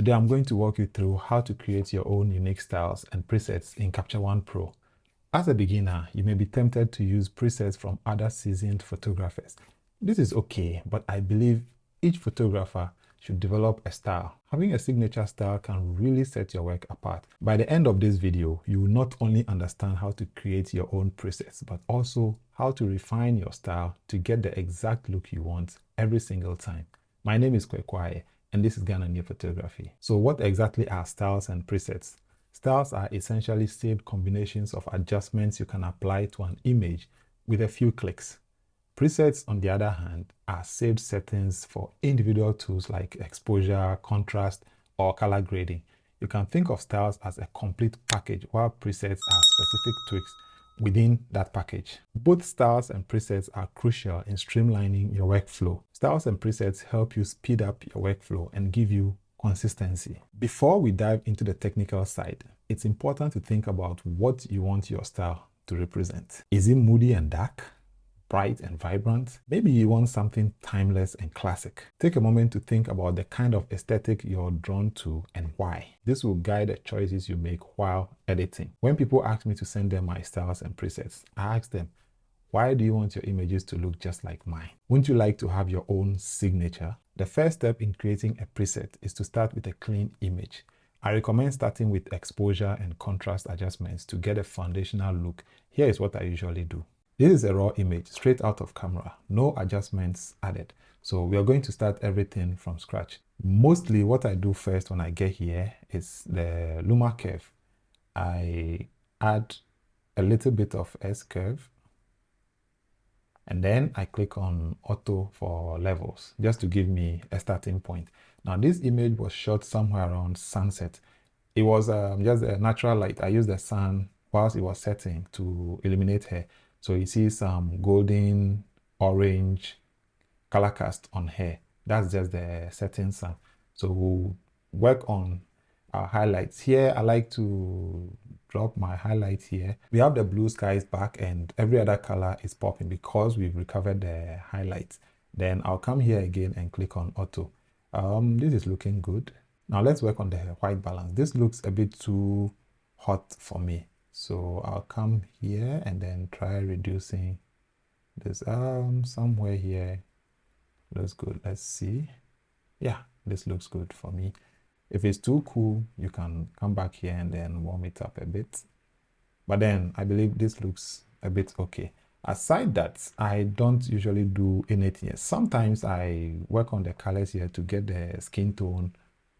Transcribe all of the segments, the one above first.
Today I'm going to walk you through how to create your own unique styles and presets in Capture One Pro. As a beginner, you may be tempted to use presets from other seasoned photographers. This is okay, but I believe each photographer should develop a style. Having a signature style can really set your work apart. By the end of this video, you will not only understand how to create your own presets, but also how to refine your style to get the exact look you want every single time. My name is Kwekwaye, and this is Ghananie Photography. So what exactly are styles and presets? Styles are essentially saved combinations of adjustments you can apply to an image with a few clicks. Presets, on the other hand, are saved settings for individual tools like exposure, contrast, or color grading. You can think of styles as a complete package, while presets are specific tweaks within that package. Both styles and presets are crucial in streamlining your workflow. Styles and presets help you speed up your workflow and give you consistency. Before we dive into the technical side, it's important to think about what you want your style to represent. Is it moody and dark? Bright and vibrant? Maybe you want something timeless and classic. Take a moment to think about the kind of aesthetic you're drawn to and why. This will guide the choices you make while editing. When people ask me to send them my styles and presets, I ask them, why do you want your images to look just like mine? Wouldn't you like to have your own signature? The first step in creating a preset is to start with a clean image. I recommend starting with exposure and contrast adjustments to get a foundational look. Here is what I usually do. This is a raw image straight out of camera, no adjustments added. So we are going to start everything from scratch. Mostly what I do first when I get here is the Luma curve. I add a little bit of S curve, and then I click on auto for levels just to give me a starting point. Now this image was shot somewhere around sunset. It was just a natural light. I used the sun whilst it was setting to illuminate her. So you see some golden orange color cast on her. That's just the setting sun. So we'll work on our highlights. Here I like to drop my highlights here. We have the blue skies back and every other color is popping because we've recovered the highlights. Then I'll come here again and click on auto. This is looking good. Now let's work on the white balance. This looks a bit too hot for me. So I'll come here and then try reducing this somewhere here. Looks good. Let's see. Yeah, this looks good for me. If it's too cool, you can come back here and then warm it up a bit. But then I believe this looks a bit okay. Aside that, I don't usually do anything. Sometimes I work on the colors here to get the skin tone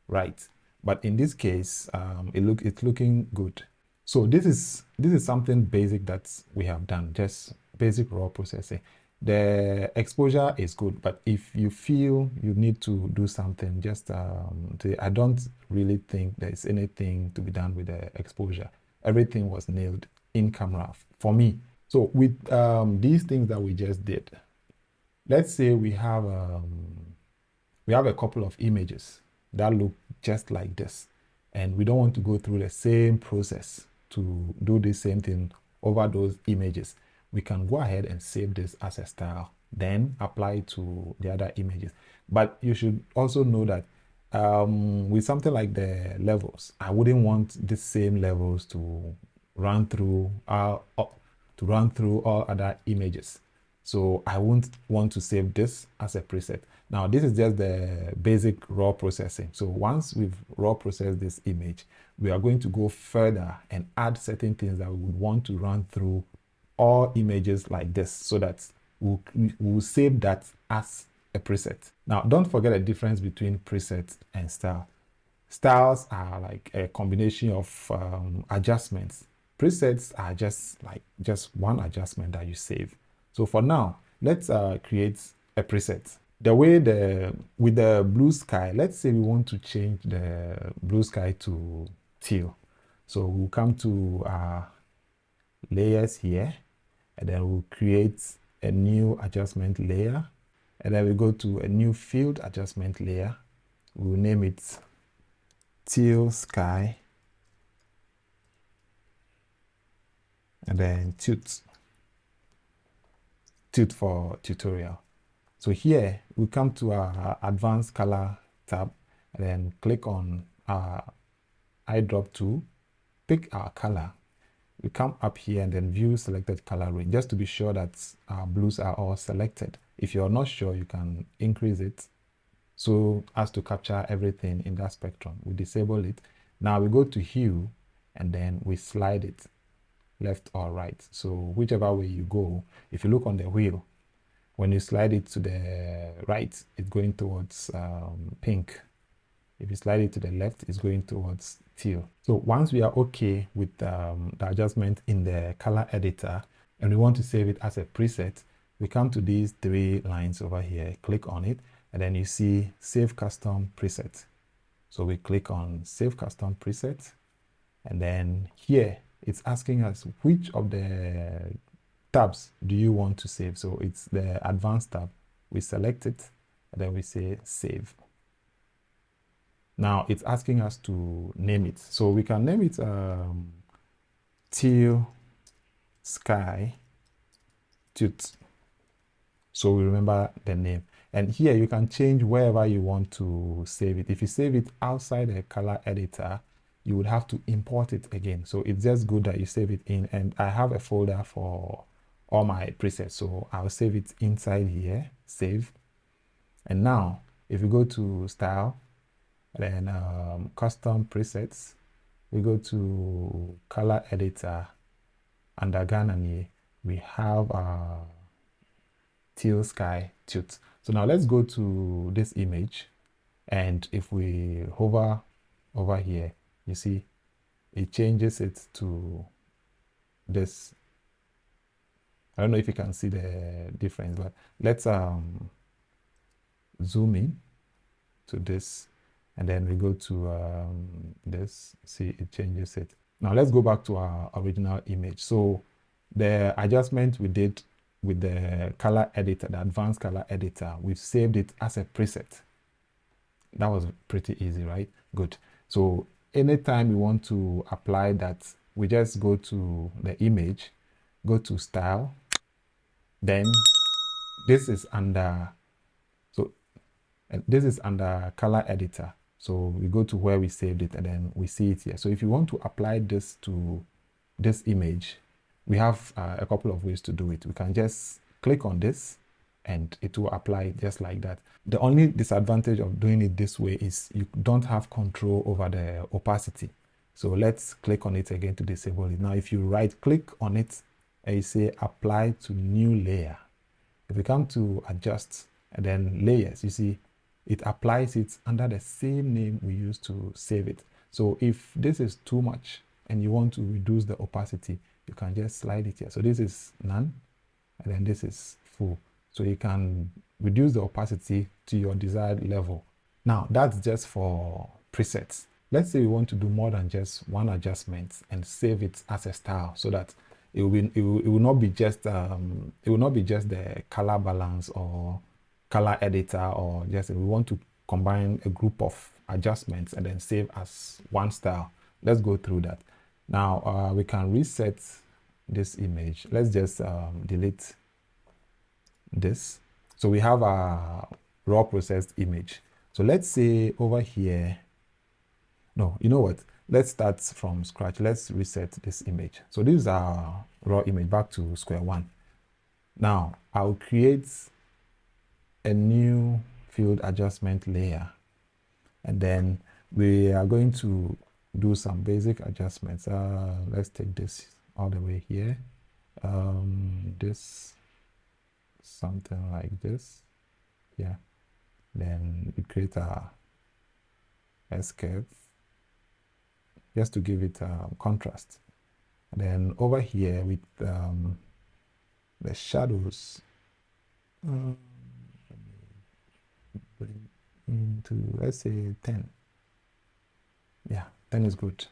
right. But in this case, it's looking good. So this is something basic that we have done, just basic raw processing. The exposure is good, but if you feel you need to do something, just I don't really think there's anything to be done with the exposure. Everything was nailed in camera for me. So with these things that we just did, let's say we have a couple of images that look just like this, and we don't want to go through the same process to do the same thing over those images. We can go ahead and save this as a style, then apply it to the other images. But you should also know that with something like the levels, I wouldn't want the same levels to run through all other images. So I won't want to save this as a preset. Now this is just the basic raw processing. So once we've raw processed this image, we are going to go further and add certain things that we would want to run through all images like this, so that we'll save that as a preset. Now don't forget the difference between preset and style. Styles are like a combination of adjustments. Presets are just one adjustment that you save. So for now, let's create a preset. The way with the blue sky, let's say we want to change the blue sky to teal. So we'll come to layers here, and then we'll create a new adjustment layer, and then we go to a new field adjustment layer. We'll name it teal sky, and then tut for tutorial. So here we come to our advanced color tab, then click on our eyedrop tool, pick our color. We come up here and then view selected color range, just to be sure that our blues are all selected. If you're not sure, you can increase it so as to capture everything in that spectrum. We disable it. Now we go to hue and then we slide it left or right. So whichever way you go, if you look on the wheel, when you slide it to the right, it's going towards pink. If you slide it to the left, it's going towards teal. So once we are okay with the adjustment in the color editor and we want to save it as a preset, we come to these 3 lines over here, click on it, and then you see Save Custom Preset. So we click on Save Custom Preset, and then here it's asking us which of the tabs do you want to save. So it's the Advanced tab. We select it, and then we say Save. Now it's asking us to name it. So we can name it Teal Sky Tooth. So we remember the name. And here you can change wherever you want to save it. If you save it outside the color editor, you would have to import it again. So it's just good that you save it in. And I have a folder for all my presets. So I'll save it inside here, save. And now if you go to style, then custom presets, we go to color editor. Under Ghananie, we have Teal Sky Tooth. So now let's go to this image, and if we hover over here, you see it changes it to this. I don't know if you can see the difference, but let's zoom in to this, and then we go to this. See, it changes it. Now let's go back to our original image. So the adjustment we did with the color editor, the advanced color editor, we've saved it as a preset. That was pretty easy, right? Good. So anytime we want to apply that, we just go to the image, go to style, then this is under, so this is under color editor. So we go to where we saved it and then we see it here. So if you want to apply this to this image, we have a couple of ways to do it. We can just click on this and it will apply just like that. The only disadvantage of doing it this way is you don't have control over the opacity. So let's click on it again to disable it. Now, if you right click on it and you say apply to new layer, if we come to adjust and then layers, you see it applies it under the same name we used to save it. So if this is too much and you want to reduce the opacity, you can just slide it here. So this is none, and then this is full. So you can reduce the opacity to your desired level. Now that's just for presets. Let's say we want to do more than just one adjustment and save it as a style, so that it will not be just the color balance or color editor, or just we want to combine a group of adjustments and then save as one style. Let's go through that. Now we can reset this image. Let's just delete this. So we have a raw processed image. So let's say over here, no, you know what? Let's start from scratch. Let's reset this image. So this is our raw image, back to square one. Now I'll create a new field adjustment layer, and then we are going to do some basic adjustments. Let's take this all the way here. This, something like this. Yeah. Then we create a S-curve just to give it contrast. And then over here with the shadows, bring into, let's say 10. Yeah, 10 is good.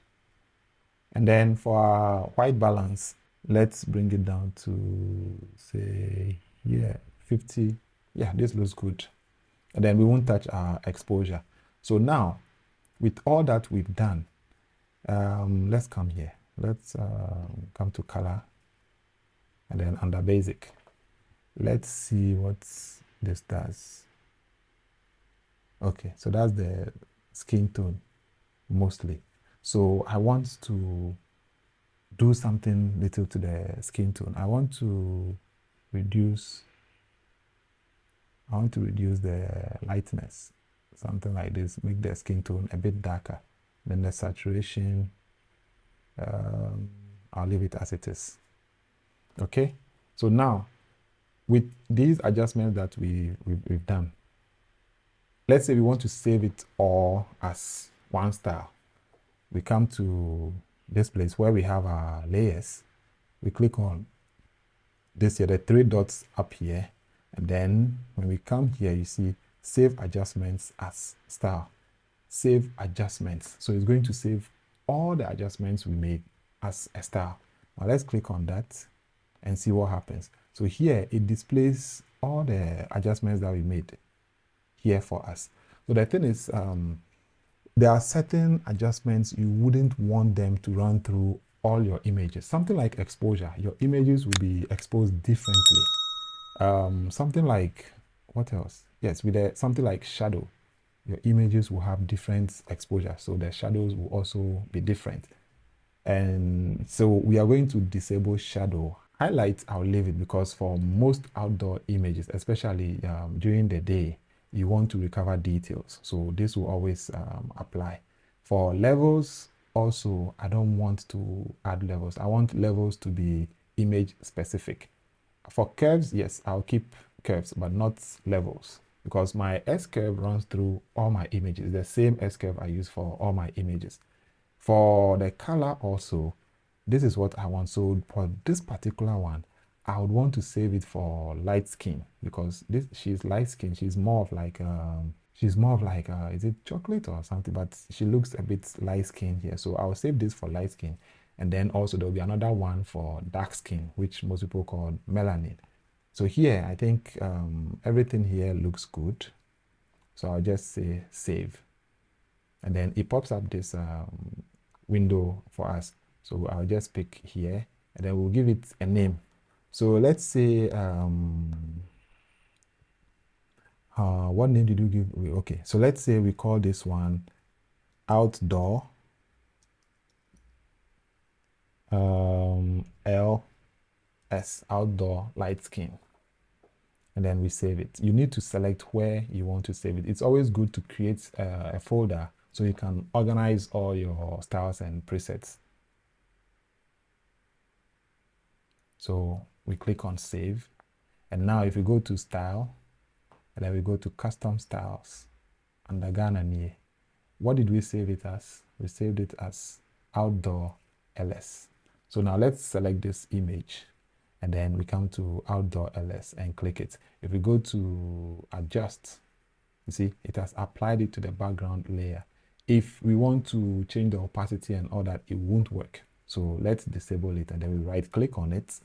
And then for our white balance, let's bring it down to, say, yeah, 50. Yeah, this looks good. And then we won't touch our exposure. So now, with all that we've done, let's come here. Let's come to color, and then under basic, let's see what this does. Okay, so that's the skin tone mostly. So I want to do something little to the skin tone. I want to reduce the lightness, something like this, make the skin tone a bit darker. Then the saturation, I'll leave it as it is. Okay, so now with these adjustments that we've done, let's say we want to save it all as one style. We come to this place where we have our layers. We click on this here, the three dots up here. And then when we come here, you see save adjustments as style. Save adjustments. So it's going to save all the adjustments we made as a style. Now let's click on that and see what happens. So here it displays all the adjustments that we made here for us. So the thing is, there are certain adjustments you wouldn't want them to run through all your images. Something like exposure, your images will be exposed differently. Something like, what else? Yes, with something like shadow, your images will have different exposure, so the shadows will also be different. And so we are going to disable shadow. Highlight, I'll leave it, because for most outdoor images, especially during the day, you want to recover details, so this will always apply. For levels also, I don't want to add levels. I want levels to be image specific. For curves, yes, I'll keep curves, but not levels, because my S-curve runs through all my images. The same S-curve I use for all my images. For the color also, this is what I want. So for this particular one, I would want to save it for light skin, because she's light skin. She's more of like is it chocolate or something? But she looks a bit light skin here. So I'll save this for light skin. And then also there'll be another one for dark skin, which most people call melanin. So here, I think everything here looks good. So I'll just say save. And then it pops up this window for us. So I'll just pick here, and then we'll give it a name. So let's say, what name did you give? Okay, so let's say we call this one outdoor LS, outdoor light skin. And then we save it. You need to select where you want to save it. It's always good to create a folder so you can organize all your styles and presets. So we click on save. And now if we go to style, and then we go to custom styles under Ghananie, what did we save it as? We saved it as outdoor LS. So now let's select this image, and then we come to outdoor LS and click it. If we go to adjust, you see it has applied it to the background layer. If we want to change the opacity and all that, it won't work. So let's disable it, and then we right click on it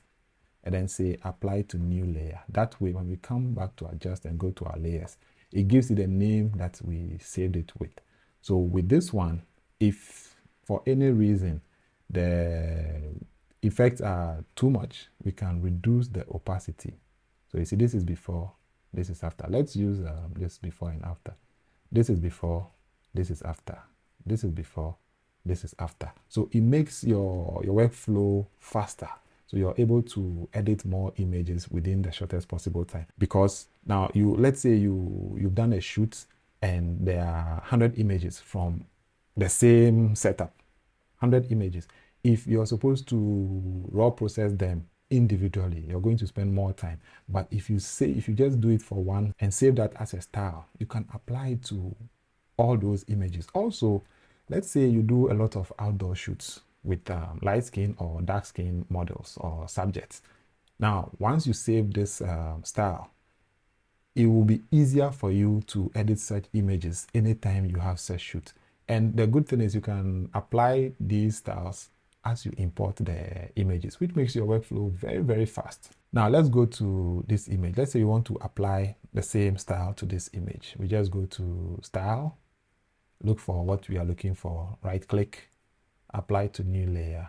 and then say apply to new layer. That way, when we come back to adjust and go to our layers, it gives it the name that we saved it with. So with this one, if for any reason the effects are too much, we can reduce the opacity. So you see, this is before, this is after. Let's use this before and after. This is before, this is after. This is before, this is after. So it makes your workflow faster. So you're able to edit more images within the shortest possible time. Because now let's say you've done a shoot and there are 100 images from the same setup, 100 images. If you're supposed to raw process them individually, you're going to spend more time. But if you just do it for one and save that as a style, you can apply it to all those images. Also, let's say you do a lot of outdoor shoots with light skin or dark skin models or subjects. Now, once you save this style, it will be easier for you to edit such images anytime you have such shoot. And the good thing is you can apply these styles as you import the images, which makes your workflow very, very fast. Now let's go to this image. Let's say you want to apply the same style to this image. We just go to style, look for what we are looking for, right click, apply to new layer,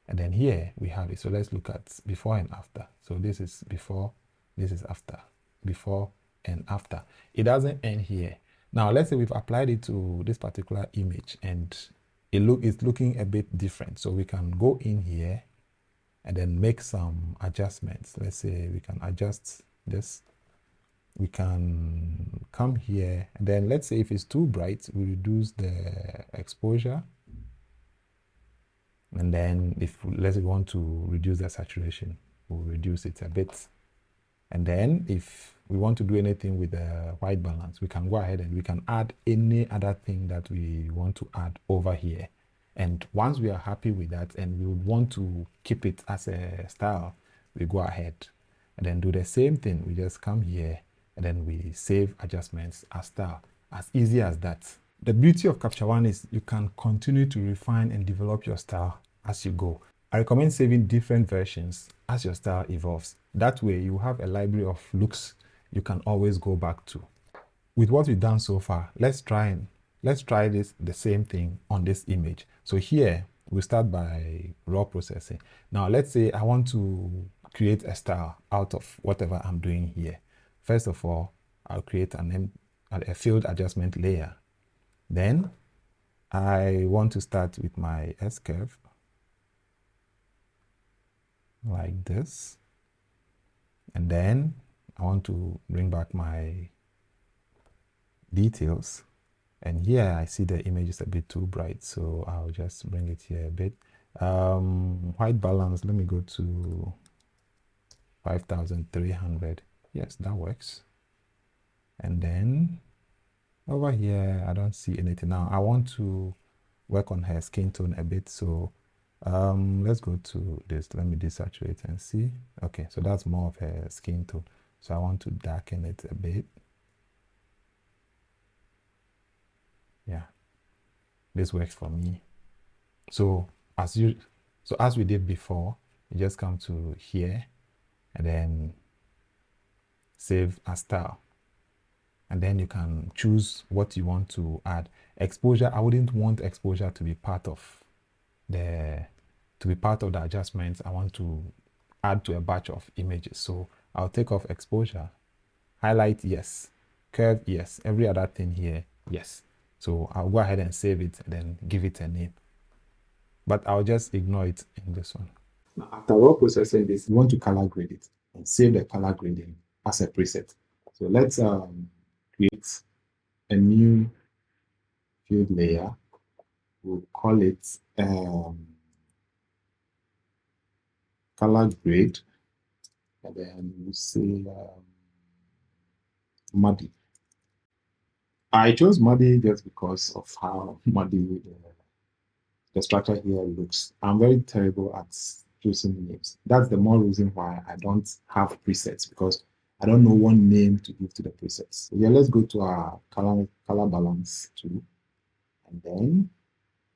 and then here we have it. So let's look at before and after. So this is before, this is after, before and after. It doesn't end here. Now, let's say we've applied it to this particular image and it's looking a bit different. So we can go in here and then make some adjustments. Let's say we can adjust this. We can come here and then let's say if it's too bright, we reduce the exposure. And then if let's say we want to reduce the saturation, we'll reduce it a bit. And then if we want to do anything with the white balance, we can go ahead and we can add any other thing that we want to add over here. And once we are happy with that and we would want to keep it as a style, we go ahead and then do the same thing. We just come here and then we save adjustments as style. As easy as that. The beauty of Capture One is you can continue to refine and develop your style as you go. I recommend saving different versions as your style evolves. That way you have a library of looks you can always go back to. With what we've done so far, let's try the same thing on this image. So here we start by raw processing. Now let's say I want to create a style out of whatever I'm doing here. First of all, I'll create a field adjustment layer. Then I want to start with my S-curve like this. And then I want to bring back my details. And here I see the image is a bit too bright, so I'll just bring it here a bit. White balance, let me go to 5,300. Yes, that works. And then over here, I don't see anything. Now I want to work on her skin tone a bit, so let's go to this. Let me desaturate and see. Okay, so that's more of her skin tone, so I want to darken it a bit. Yeah, this works for me. So as we did before, you just come to here and then save as style. And then you can choose what you want to add. Exposure, I wouldn't want exposure to be part of the adjustments I want to add to a batch of images. So I'll take off exposure, highlight, yes, curve, yes, every other thing here, yes. So I'll go ahead and save it and then give it a name. But I'll just ignore it in this one. Now, after raw processing this, you want to color grade it and save the color grading as a preset. So let's create a new field layer. We'll call it color grade, and then we'll say muddy. I chose muddy just because of how muddy the structure here looks. I'm very terrible at choosing names. That's the more reason why I don't have presets, because I don't know what name to give to the presets. So yeah, let's go to our color balance tool, and then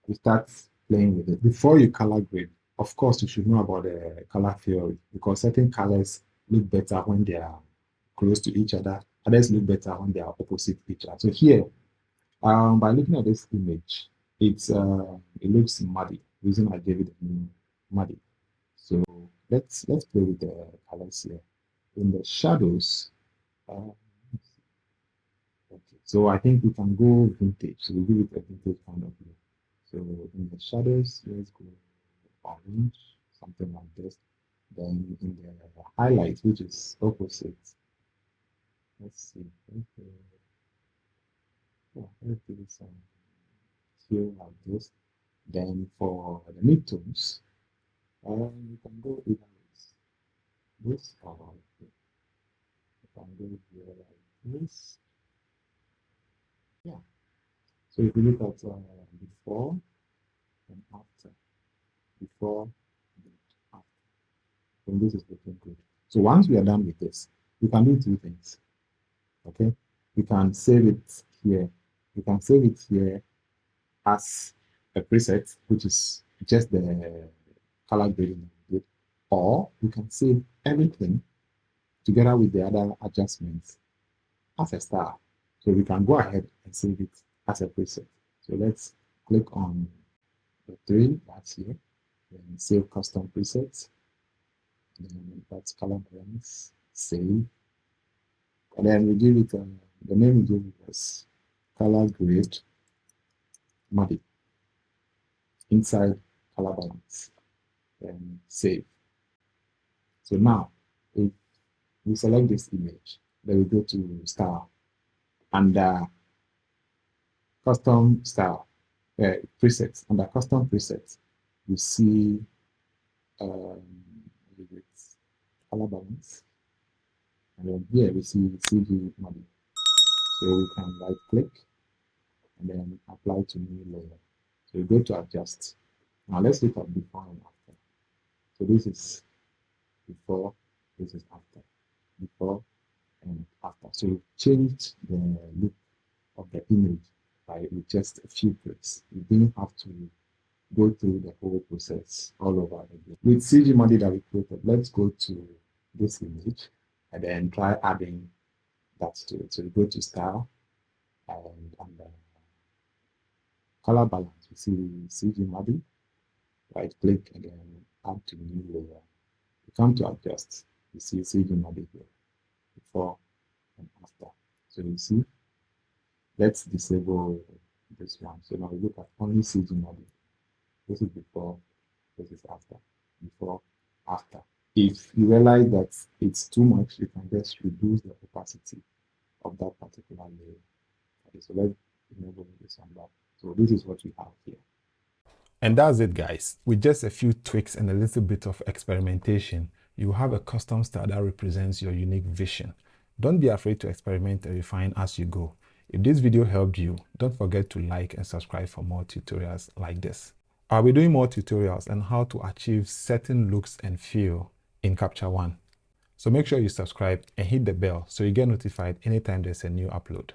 we start playing with it. Before you color grade, of course, you should know about the color theory, because certain colors look better when they are close to each other. Others look better when they are opposite each other. So here, by looking at this image, it looks muddy. The reason I gave it a name, muddy. So let's play with the colors here. In the shadows, okay. So I think we can go vintage. So we give it a vintage kind of look. So in the shadows, let's go orange, something like this. Then in the highlights, which is opposite, let's see. Okay. Yeah, let's do some here like this. Then for the midtones, you can go either this or you can go here like this. Yeah. So if you look at before and after, before and after, then this is looking good. So once we are done with this, we can do two things. Okay, we can save it here. We can save it here as a preset, which is just the color grading, or we can save everything together with the other adjustments as a star. So we can go ahead and save it as a preset. So let's click on the three that's here, then save custom presets, then that's color balance, save, and then we give it the name we give it was color grade muddy inside color balance and save. So now if we select this image, then we go to style and custom style presets. Under custom presets, you see color balance, and then here we see CG muddy. So we can right click and then apply to new layer. So you go to adjust. Now let's look at before and after. So this is before, this is after. Before and after. So you changed the look of the image with just a few clicks. You didn't have to go through the whole process all over again. With CG muddy that we created, let's go to this image and then try adding that to it. So you go to style and under color balance, we see CG muddy, right click and then add to new layer. You come to adjust, you see CG muddy here, before and after. So you see, let's disable this one. So now we look at only CG muddy. This is before, this is after, before, after. If you realize that it's too much, you can just reduce the opacity of that particular layer. Okay, so let's enable this one back. So this is what we have here. And that's it, guys. With just a few tweaks and a little bit of experimentation, you have a custom style that represents your unique vision. Don't be afraid to experiment and refine as you go. If this video helped you, don't forget to like and subscribe for more tutorials like this. I'll be doing more tutorials on how to achieve certain looks and feel in Capture One. So make sure you subscribe and hit the bell so you get notified anytime there's a new upload.